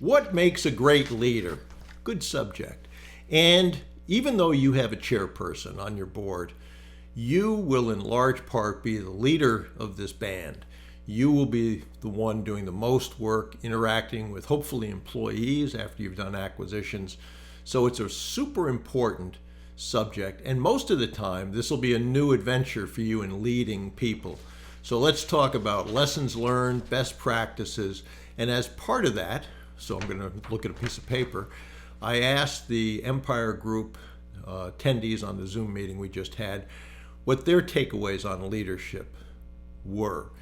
What makes a great leader? Good subject. And even though you have a chairperson on your board, you will in large part be the leader of this band. You will be the one doing the most work, interacting with hopefully employees after you've done acquisitions. So it's a super important subject. And most of the time, this will be a new adventure for you in leading people. So let's talk about lessons learned, best practices. And as part of that, so I'm going to look at a piece of paper, I asked the Empire Group attendees on the Zoom meeting we just had what their takeaways on leadership were.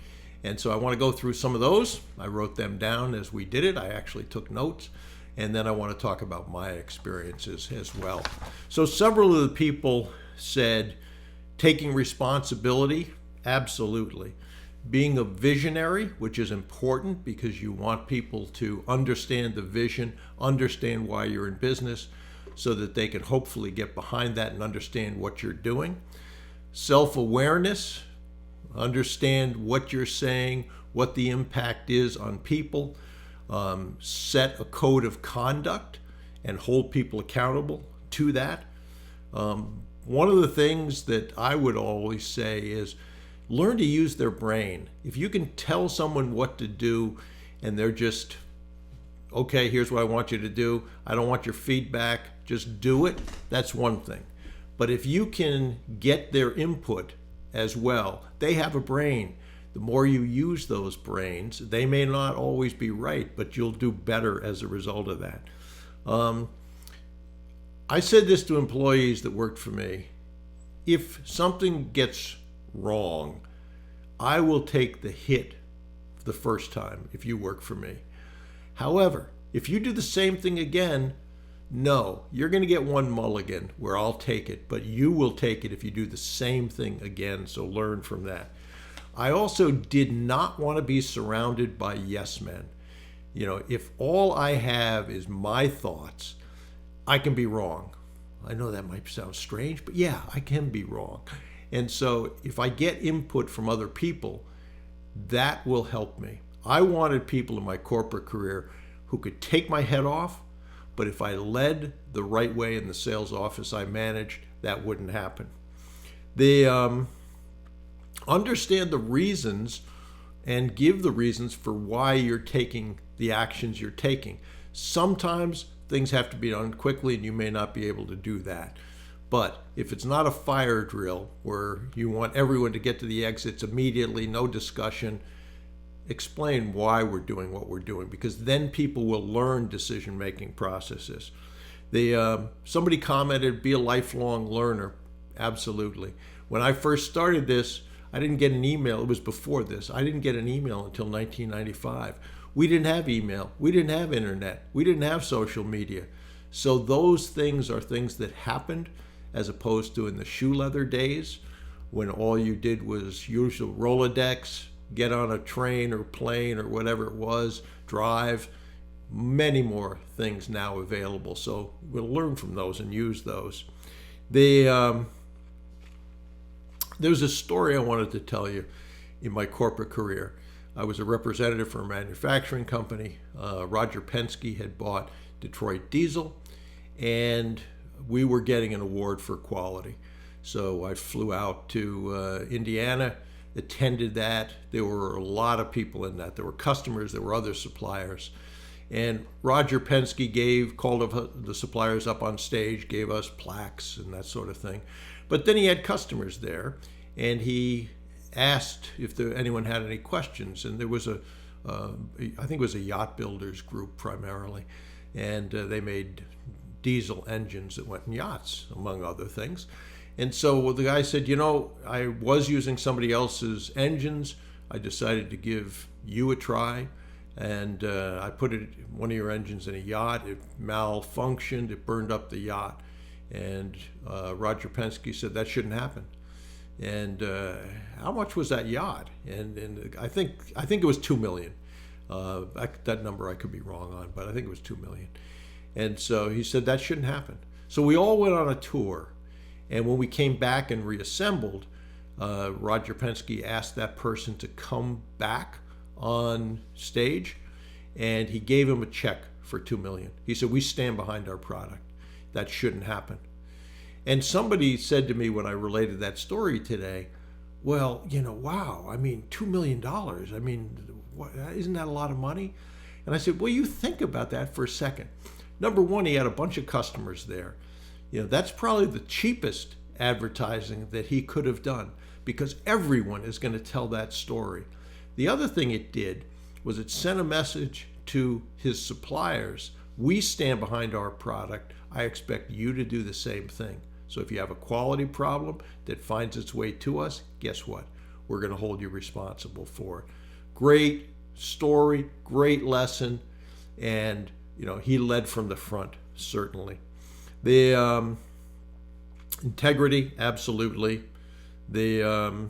And so I want to go through some of those. I wrote them down as we did it. I actually took notes. And then I want to talk about my experiences as well. So several of the people said taking responsibility, absolutely. Being a visionary, which is important because you want people to understand the vision, understand why you're in business, so that they can hopefully get behind that and understand what you're doing. Self-awareness, understand what you're saying, what the impact is on people, set a code of conduct and hold people accountable to that. One of the things that I would always say is learn to use their brain. If you can tell someone what to do and they're just, okay, here's what I want you to do, I don't want your feedback, just do it, that's one thing. But if you can get their input as well, they have a brain. The more you use those brains, they may not always be right, but you'll do better as a result of that. I said this to employees that worked for me. If something gets wrong, I will take the hit the first time if you work for me. However, if you do the same thing again, no, you're going to get one mulligan where I'll take it, but you will take it if you do the same thing again, so learn from that. I also did not want to be surrounded by yes men. You know, if all I have is my thoughts, I can be wrong. I know that might sound strange, but yeah, I can be wrong. And so if I get input from other people, that will help me. I wanted people in my corporate career who could take my head off, but if I led the right way in the sales office I managed, that wouldn't happen. Understand the reasons and give the reasons for why you're taking the actions you're taking. Sometimes things have to be done quickly and you may not be able to do that. But if it's not a fire drill where you want everyone to get to the exits immediately, no discussion, explain why we're doing what we're doing, because then people will learn decision-making processes. Somebody commented, be a lifelong learner. Absolutely. When I first started this, I didn't get an email. It was before this. I didn't get an email until 1995. We didn't have email. We didn't have internet. We didn't have social media. So those things are things that happened as opposed to in the shoe leather days when all you did was use a Rolodex, get on a train or plane or whatever it was, drive. Many more things now available. So we'll learn from those and use those. There's a story I wanted to tell you in my corporate career. I was a representative for a manufacturing company. Roger Penske had bought Detroit Diesel, and we were getting an award for quality. So I flew out to Indiana, attended that. There were a lot of people in that. There were customers, there were other suppliers. And Roger Penske called the suppliers up on stage, gave us plaques and that sort of thing. But then he had customers there, and he asked if anyone had any questions. And there was I think it was a yacht builders group primarily, and they made diesel engines that went in yachts, among other things. And so the guy said, I was using somebody else's engines. I decided to give you a try. And I put one of your engines in a yacht. It malfunctioned. It burned up the yacht. And Roger Penske said that shouldn't happen. And how much was that yacht? And I think it was $2 million. That number I could be wrong on, but I think it was $2 million. And so he said that shouldn't happen. So we all went on a tour. And when we came back and reassembled, Roger Penske asked that person to come back on stage, and he gave him a check for $2 million. He said, we stand behind our product. That shouldn't happen. And somebody said to me when I related that story today, well, wow, I mean, $2 million. I mean, isn't that a lot of money? And I said, well, you think about that for a second. Number one, he had a bunch of customers there. That's probably the cheapest advertising that he could have done, because everyone is going to tell that story. The other thing it did was it sent a message to his suppliers. We stand behind our product. I expect you to do the same thing. So if you have a quality problem that finds its way to us, guess what? We're going to hold you responsible for it. Great story, great lesson, and he led from the front, certainly. The integrity, absolutely. The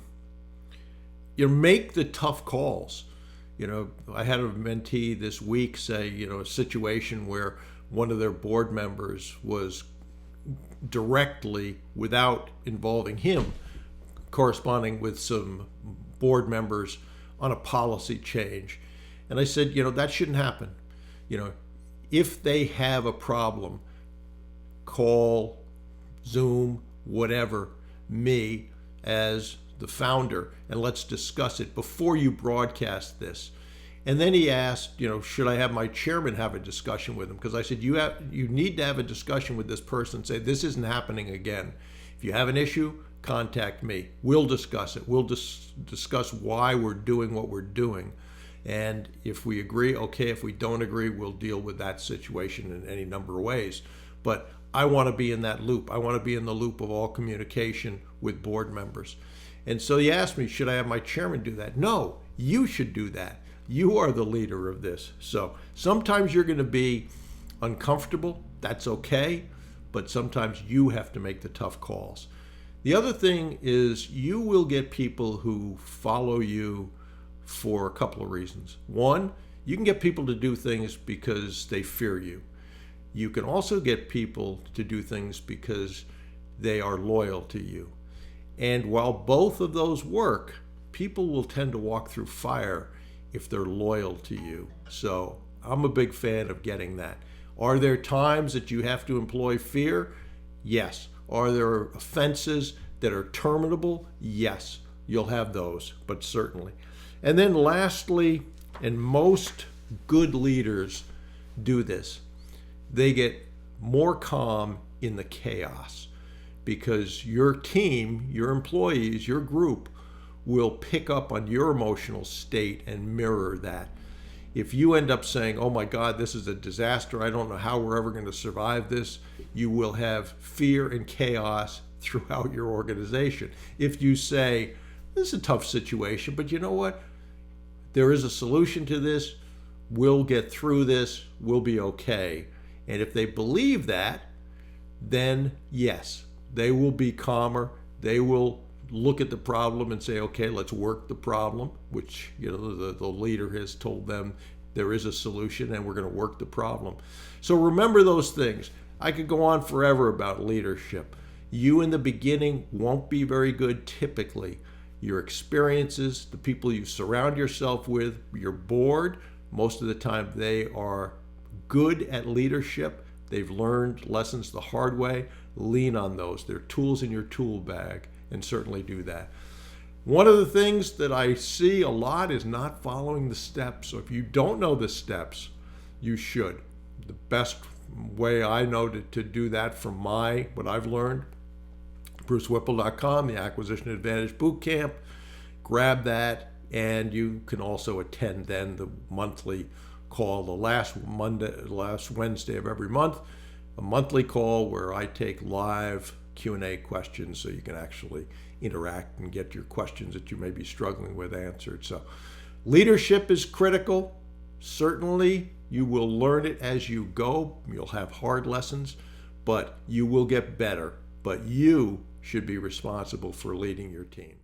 you make the tough calls. I had a mentee this week say, a situation where one of their board members was directly, without involving him, corresponding with some board members on a policy change. And I said, that shouldn't happen. If they have a problem, call, Zoom, whatever, me as the founder, and let's discuss it before you broadcast this. And then he asked, should I have my chairman have a discussion with him? Because I said, you need to have a discussion with this person. Say, this isn't happening again. If you have an issue, contact me. We'll discuss it. We'll discuss why we're doing what we're doing. And if we agree, okay. If we don't agree, we'll deal with that situation in any number of ways. But I want to be in that loop. I want to be in the loop of all communication with board members. And so he asked me, should I have my chairman do that? No, you should do that. You are the leader of this. So sometimes you're going to be uncomfortable. That's okay. But sometimes you have to make the tough calls. The other thing is you will get people who follow you for a couple of reasons. One, you can get people to do things because they fear you. You can also get people to do things because they are loyal to you. And while both of those work, people will tend to walk through fire if they're loyal to you. So I'm a big fan of getting that. Are there times that you have to employ fear? Yes. Are there offenses that are terminable? Yes. You'll have those, but certainly. And then lastly, and most good leaders do this, they get more calm in the chaos, because your team, your employees, your group will pick up on your emotional state and mirror that. If you end up saying, oh my God, this is a disaster, I don't know how we're ever going to survive this, you will have fear and chaos throughout your organization. If you say, this is a tough situation, but you know what? There is a solution to this. We'll get through this. We'll be okay. And if they believe that, then yes, they will be calmer. They will look at the problem and say, okay, let's work the problem, which the leader has told them there is a solution and we're going to work the problem. So remember those things. I could go on forever about leadership. You in the beginning won't be very good typically. Your experiences, the people you surround yourself with, your board, most of the time they are good at leadership. They've learned lessons the hard way. Lean on those. They're tools in your tool bag, and certainly do that. One of the things that I see a lot is not following the steps. So if you don't know the steps, you should. The best way I know to do that from what I've learned, BruceWhipple.com, the Acquisition Advantage Bootcamp. Grab that, and you can also attend then the monthly call, the last Wednesday of every month, a monthly call where I take live Q&A questions so you can actually interact and get your questions that you may be struggling with answered. So leadership is critical. Certainly you will learn it as you go. You'll have hard lessons, but you will get better. But you should be responsible for leading your team.